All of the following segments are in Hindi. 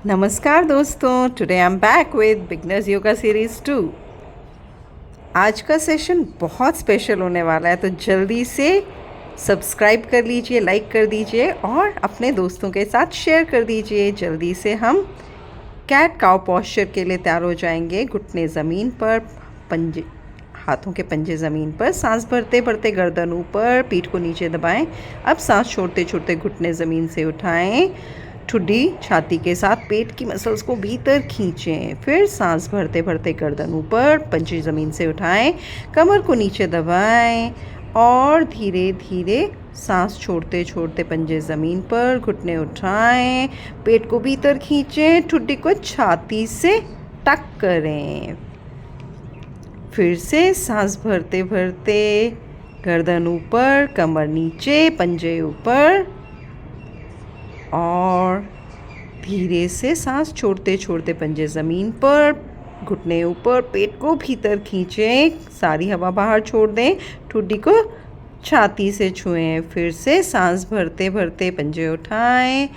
नमस्कार दोस्तों, today I am back with beginners yoga series 2। आज का सेशन बहुत स्पेशल होने वाला है, तो जल्दी से सब्सक्राइब कर लीजिए, लाइक कर दीजिए और अपने दोस्तों के साथ शेयर कर दीजिए। जल्दी से हम कैट काउ पोस्चर के लिए तैयार हो जाएंगे। घुटने ज़मीन पर, पंजे हाथों के पंजे ज़मीन पर, सांस भरते भरते गर्दन ऊपर, पीठ को नीचे दबाएं। अब सांस छोड़ते छोड़ते घुटने ज़मीन से उठाएं। ठुड्डी छाती के साथ पेट की मसल्स को भीतर खींचें। फिर सांस भरते भरते गर्दन ऊपर, पंजे ज़मीन से उठाएं, कमर को नीचे दबाएं और धीरे धीरे सांस छोड़ते छोड़ते पंजे ज़मीन पर, घुटने उठाएं, पेट को भीतर खींचें, ठुड्डी को छाती से टक करें। फिर से सांस भरते भरते गर्दन ऊपर, कमर नीचे, पंजे ऊपर और धीरे से सांस छोड़ते छोड़ते पंजे ज़मीन पर, घुटने ऊपर, पेट को भीतर खींचें, सारी हवा बाहर छोड़ दें, ठुड्डी को छाती से छुएं। फिर से सांस भरते भरते पंजे उठाएं,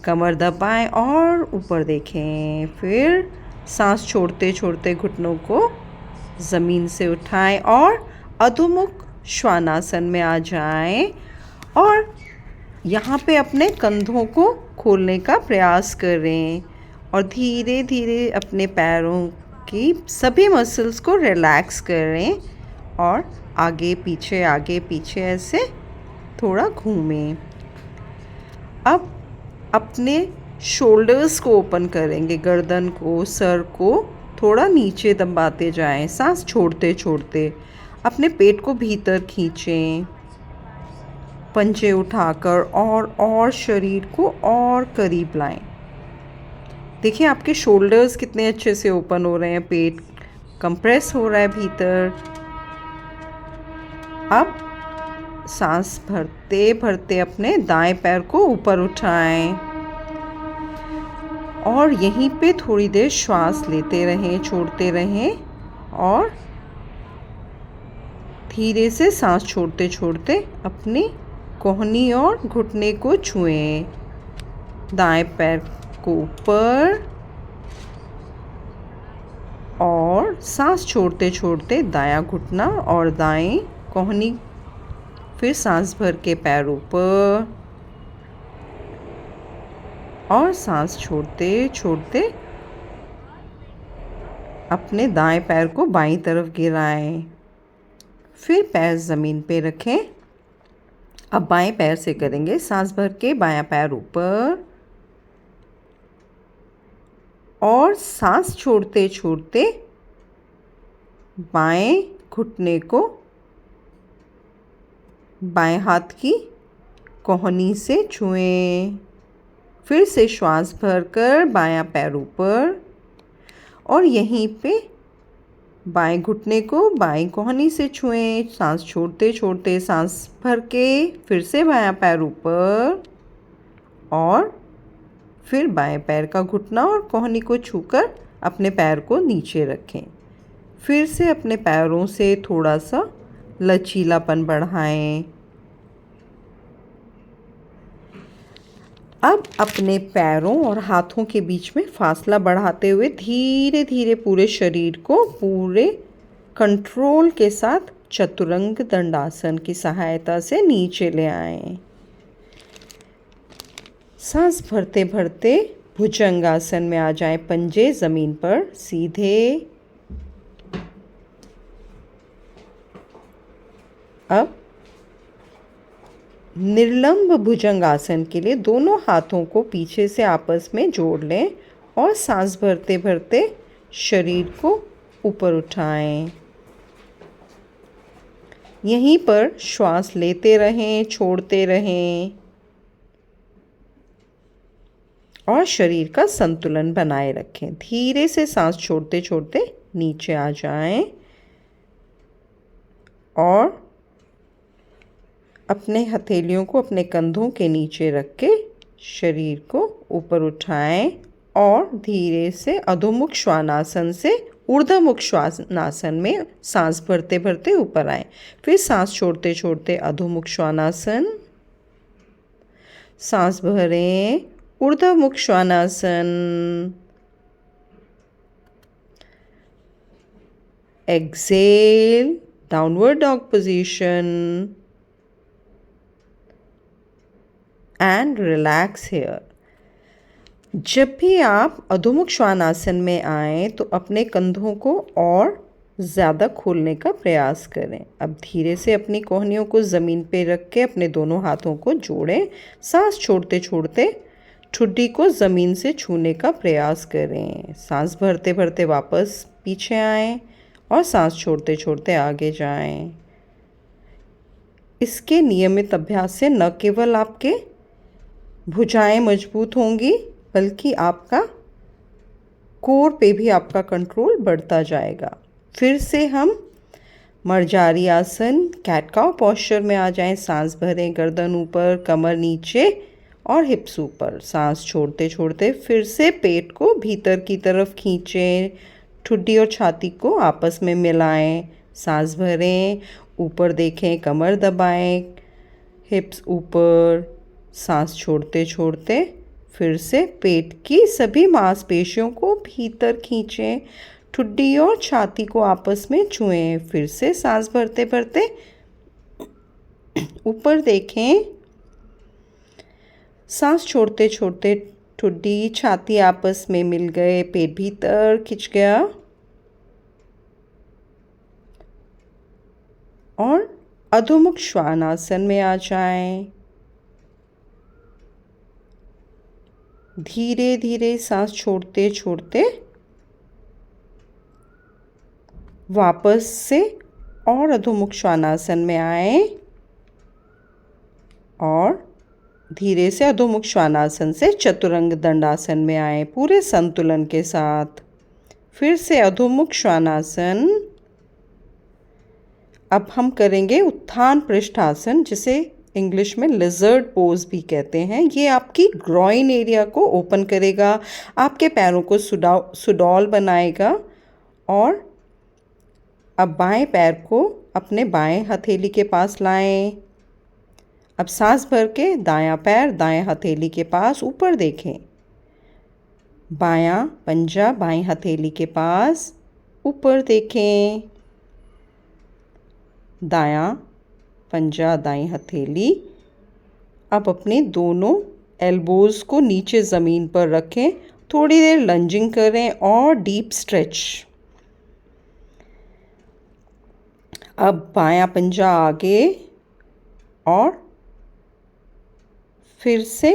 कमर दबाएं और ऊपर देखें। फिर सांस छोड़ते छोड़ते घुटनों को ज़मीन से उठाएं और अधोमुख श्वानासन में आ जाएं और यहाँ पे अपने कंधों को खोलने का प्रयास करें और धीरे धीरे अपने पैरों की सभी मसल्स को रिलैक्स करें और आगे पीछे ऐसे थोड़ा घूमें। अब अपने शोल्डर्स को ओपन करेंगे, गर्दन को, सर को थोड़ा नीचे दबाते जाएं, सांस छोड़ते छोड़ते अपने पेट को भीतर खींचें, पंजे उठाकर और शरीर को और करीब लाएं। देखिए आपके शोल्डर्स कितने अच्छे से ओपन हो रहे हैं, पेट कंप्रेस हो रहा है भीतर। अब सांस भरते भरते अपने दाएं पैर को ऊपर उठाएं और यहीं पे थोड़ी देर श्वास लेते रहें, छोड़ते रहें और धीरे से सांस छोड़ते छोड़ते अपनी कोहनी और घुटने को छुएं। दाएं पैर को ऊपर और सांस छोड़ते छोड़ते दायां घुटना और दाएं कोहनी। फिर सांस भर के पैर ऊपर और सांस छोड़ते छोड़ते अपने दाएं पैर को बाईं तरफ गिराएं। फिर पैर ज़मीन पे रखें। अब बाएं पैर से करेंगे, सांस भर के बायां पैर ऊपर और सांस छोड़ते छोड़ते बाएं घुटने को बाएं हाथ की कोहनी से छुएं। फिर से श्वास भरकर बायां पैर ऊपर और यहीं पे बाएं घुटने को बाएं कोहनी से छुएं। सांस छोड़ते छोड़ते सांस भर के फिर से बायां पैर ऊपर और फिर बाएं पैर का घुटना और कोहनी को छूकर अपने पैर को नीचे रखें। फिर से अपने पैरों से थोड़ा सा लचीलापन बढ़ाएं। अब अपने पैरों और हाथों के बीच में फासला बढ़ाते हुए धीरे धीरे पूरे शरीर को पूरे कंट्रोल के साथ चतुरंग दंडासन की सहायता से नीचे ले आएं। सांस भरते भरते भुजंगासन में आ जाएं, पंजे ज़मीन पर सीधे। अब निर्लंब भुजंगासन के लिए दोनों हाथों को पीछे से आपस में जोड़ लें और सांस भरते भरते शरीर को ऊपर उठाएं। यहीं पर श्वास लेते रहें, छोड़ते रहें और शरीर का संतुलन बनाए रखें। धीरे से सांस छोड़ते छोड़ते नीचे आ जाएं और अपने हथेलियों को अपने कंधों के नीचे रख के शरीर को ऊपर उठाएं और धीरे से अधोमुख श्वानासन से ऊर्ध्वमुख श्वानासन में सांस भरते भरते ऊपर आएं। फिर सांस छोड़ते छोड़ते अधोमुख श्वानासन, सांस भरें, ऊर्ध्वमुख Shvanasana. Exhale, downward dog position and relax here. जब भी आप अधोमुख श्वानासन में आएं तो अपने कंधों को और ज़्यादा खोलने का प्रयास करें। अब धीरे से अपनी कोहनियों को ज़मीन पे रख के अपने दोनों हाथों को जोड़ें। सांस छोड़ते छोड़ते ठुड्डी को ज़मीन से छूने का प्रयास करें। सांस भरते भरते वापस पीछे आएं और सांस छोड़ते छोड़ते आगे जाएं। इसके नियमित अभ्यास से न केवल आपके भुजाएं मजबूत होंगी बल्कि आपका कोर पे भी आपका कंट्रोल बढ़ता जाएगा। फिर से हम मर्जारी आसन कैट काउ पोस्चर में आ जाएं। सांस भरें, गर्दन ऊपर, कमर नीचे और हिप्स ऊपर। सांस छोड़ते छोड़ते फिर से पेट को भीतर की तरफ खींचें। ठुड्डी और छाती को आपस में मिलाएं। सांस भरें, ऊपर देखें, कमर दबाएं, हिप्स ऊपर। सांस छोड़ते छोड़ते फिर से पेट की सभी मांसपेशियों को भीतर खींचें। ठुड्डी और छाती को आपस में छुएं। फिर से सांस भरते भरते ऊपर देखें। सांस छोड़ते छोड़ते ठुड्डी छाती आपस में मिल गए, पेट भीतर खिंच गया और अधोमुख श्वानासन में आ जाएं। धीरे धीरे सांस छोड़ते छोड़ते वापस से और अधोमुख श्वानासन में आए और धीरे से अधोमुख श्वानासन से चतुरंग दंडासन में आए पूरे संतुलन के साथ। फिर से अधोमुख श्वानासन। अब हम करेंगे उत्थान पृष्ठासन, जिसे इंग्लिश में लिजर्ड पोज भी कहते हैं। ये आपकी ग्रॉइन एरिया को ओपन करेगा, आपके पैरों को सुडौल बनाएगा। और अब बाएं पैर को अपने बाएं हथेली के पास लाएं। अब सांस भर के दायां पैर दाएं हथेली के पास ऊपर देखें। बायां पंजा बाएं हथेली के पास ऊपर देखें। दायां पंजा दाईं हथेली। अब अपने दोनों एल्बोज़ को नीचे ज़मीन पर रखें। थोड़ी देर लंजिंग करें और डीप स्ट्रेच। अब बायां पंजा आगे और फिर से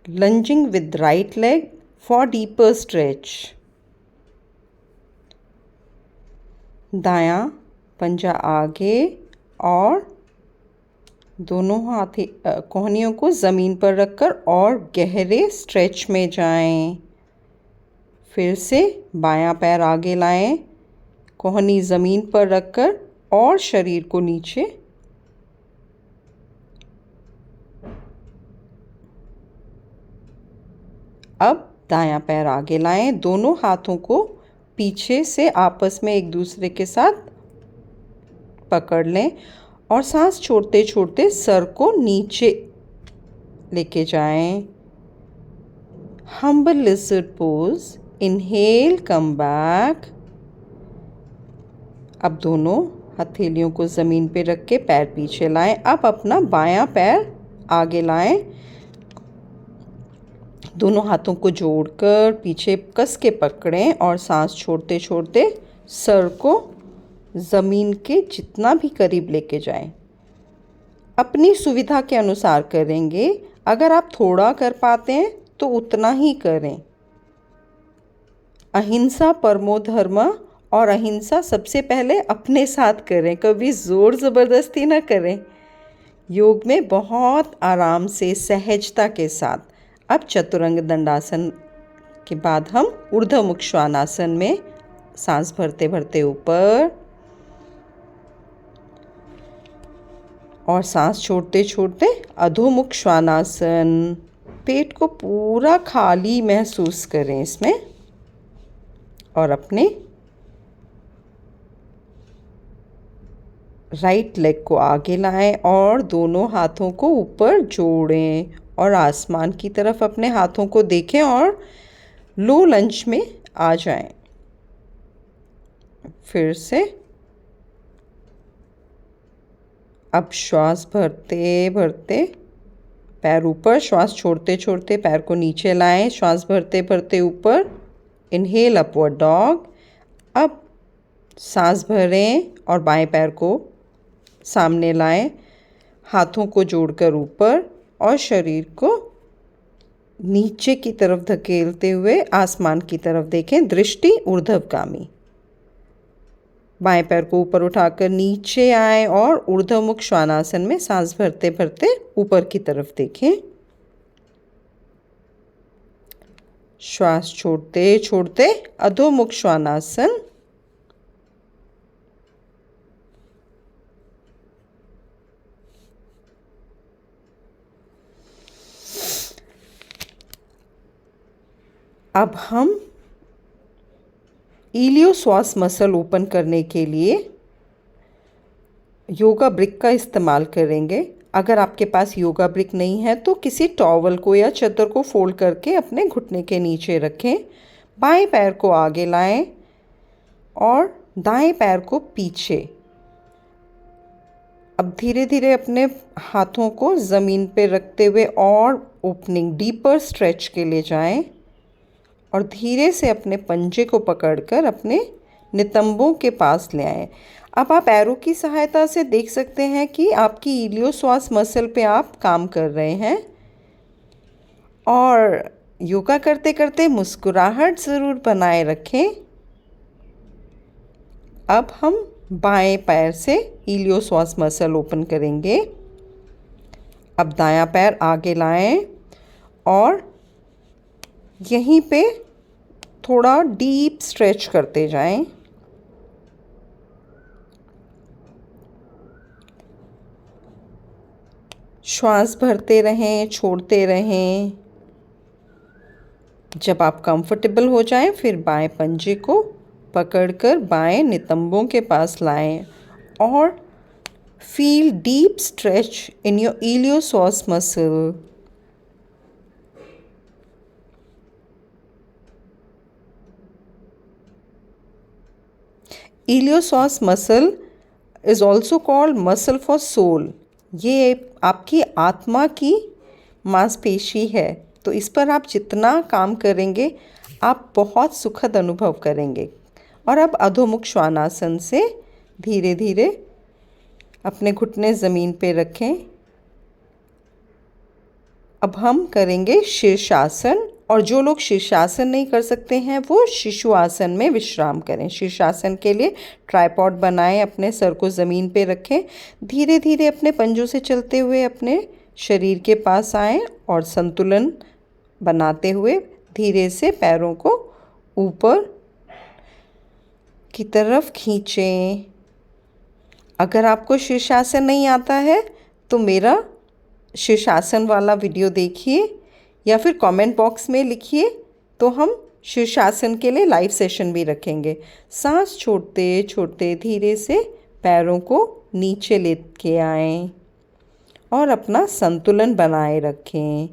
lunging with right leg for deeper stretch. दायां पंजा आगे और दोनों कोहनियों को ज़मीन पर रखकर और गहरे स्ट्रेच में जाएं। फिर से बायां पैर आगे लाएं, कोहनी ज़मीन पर रखकर और शरीर को नीचे। अब दायां पैर आगे लाएं, दोनों हाथों को पीछे से आपस में एक दूसरे के साथ पकड़ लें और सांस छोड़ते छोड़ते सर को नीचे लेके जाएं। Humble lizard pose. Inhale, come back. अब दोनों हथेलियों को ज़मीन पे रख के पैर पीछे लाएं। अब अपना बायां पैर आगे लाएं, दोनों हाथों को जोड़कर पीछे कस के पकड़ें और सांस छोड़ते छोड़ते सर को ज़मीन के जितना भी करीब लेके जाएं। अपनी सुविधा के अनुसार करेंगे। अगर आप थोड़ा कर पाते हैं तो उतना ही करें। अहिंसा परमो धर्म, और अहिंसा सबसे पहले अपने साथ करें, कभी ज़ोर ज़बरदस्ती ना करें। योग में बहुत आराम से सहजता के साथ। अब चतुरंग दंडासन के बाद हम ऊर्ध्वमुख श्वानासन में सांस भरते भरते ऊपर और सांस छोड़ते छोड़ते अधोमुख श्वानासन। पेट को पूरा खाली महसूस करें इसमें और अपने राइट लेग को आगे लाएं और दोनों हाथों को ऊपर जोड़ें और आसमान की तरफ अपने हाथों को देखें और लो लंज में आ जाएं। फिर से अब श्वास भरते भरते पैर ऊपर, श्वास छोड़ते छोड़ते पैर को नीचे लाएं, श्वास भरते भरते ऊपर, इनहेल अपवर्ड डॉग। अब सांस भरें और बाएं पैर को सामने लाएं, हाथों को जोड़कर ऊपर और शरीर को नीचे की तरफ धकेलते हुए आसमान की तरफ देखें, दृष्टि ऊर्ध्वगामी। बाएं पैर को ऊपर उठाकर नीचे आए और ऊर्ध्वमुख श्वानासन में सांस भरते भरते ऊपर की तरफ देखें। श्वास छोड़ते छोड़ते अधोमुख श्वानासन। अब हम इलियोश्वास मसल ओपन करने के लिए योगा ब्रिक का इस्तेमाल करेंगे। अगर आपके पास योगा ब्रिक नहीं है तो किसी टॉवल को या चादर को फोल्ड करके अपने घुटने के नीचे रखें। बाएं पैर को आगे लाएं और दाएं पैर को पीछे। अब धीरे धीरे अपने हाथों को ज़मीन पे रखते हुए और ओपनिंग डीपर स्ट्रेच के लिए जाएं और धीरे से अपने पंजे को पकड़कर अपने नितंबों के पास ले आएं। अब आप एरो की सहायता से देख सकते हैं कि आपकी इलियोश्वास मसल पे आप काम कर रहे हैं और योगा करते करते मुस्कुराहट ज़रूर बनाए रखें। अब हम बाएं पैर से इलियोश्वास मसल ओपन करेंगे। अब दायां पैर आगे लाएं और यहीं पे थोड़ा डीप स्ट्रेच करते जाएं। श्वास भरते रहें, छोड़ते रहें। जब आप कंफर्टेबल हो जाएं, फिर बाएं पंजे को पकड़कर बाएं नितंबों के पास लाएं और feel deep stretch in your iliopsoas muscle. Iliopsoas muscle is also called muscle for soul. ये आपकी आत्मा की मांसपेशी है, तो इस पर आप जितना काम करेंगे आप बहुत सुखद अनुभव करेंगे। और अब अधोमुख श्वानासन से धीरे धीरे अपने घुटने ज़मीन पे रखें। अब हम करेंगे शीर्षासन, और जो लोग शीर्षासन नहीं कर सकते हैं वो शिशु आसन में विश्राम करें। शीर्षासन के लिए ट्राइपॉड बनाएं, अपने सर को ज़मीन पे रखें, धीरे धीरे अपने पंजों से चलते हुए अपने शरीर के पास आएं और संतुलन बनाते हुए धीरे से पैरों को ऊपर की तरफ खींचें। अगर आपको शीर्षासन नहीं आता है तो मेरा शीर्षासन वाला वीडियो देखिए या फिर कमेंट बॉक्स में लिखिए, तो हम शीर्षासन के लिए लाइव सेशन भी रखेंगे। सांस छोड़ते छोड़ते धीरे से पैरों को नीचे लेके आएं और अपना संतुलन बनाए रखें।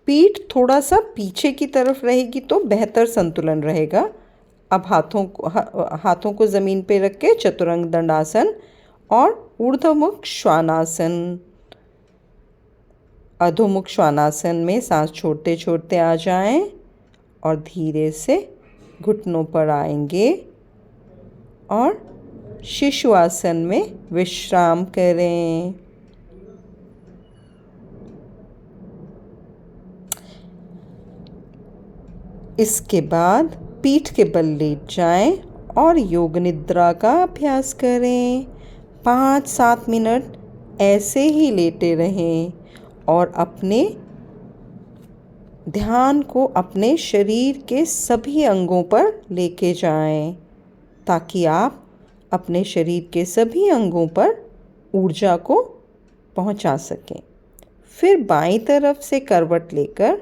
पीठ थोड़ा सा पीछे की तरफ रहेगी तो बेहतर संतुलन रहेगा। अब हाथों को ज़मीन पे रख के चतुरंग दंडासन और ऊर्ध्वमुख श्वानासन। अधोमुख श्वानासन में सांस छोड़ते छोड़ते आ जाएं और धीरे से घुटनों पर आएंगे और शिशु आसन में विश्राम करें। इसके बाद पीठ के बल लेट जाएं और योग निद्रा का अभ्यास करें। 5-7 मिनट ऐसे ही लेटे रहें और अपने ध्यान को अपने शरीर के सभी अंगों पर लेके जाएं, ताकि आप अपने शरीर के सभी अंगों पर ऊर्जा को पहुंचा सकें। फिर बाईं तरफ से करवट लेकर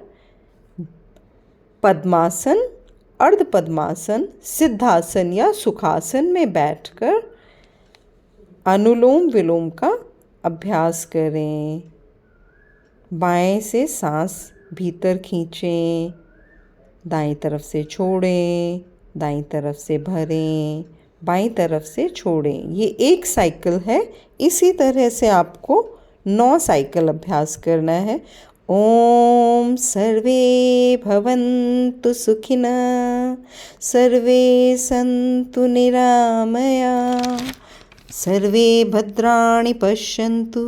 पद्मासन, अर्ध पद्मासन, सिद्धासन या सुखासन में बैठकर अनुलोम विलोम का अभ्यास करें। बाएं से सांस भीतर खींचें, दाईं तरफ से छोड़ें, दाईं तरफ से भरें, बाईं तरफ से छोड़ें। ये एक साइकिल है। इसी तरह से आपको 9 साइकिल अभ्यास करना है। ओम सर्वे भवन्तु सुखिनः, सर्वे सन्तु निरामया, सर्वे भद्राणि पश्यन्तु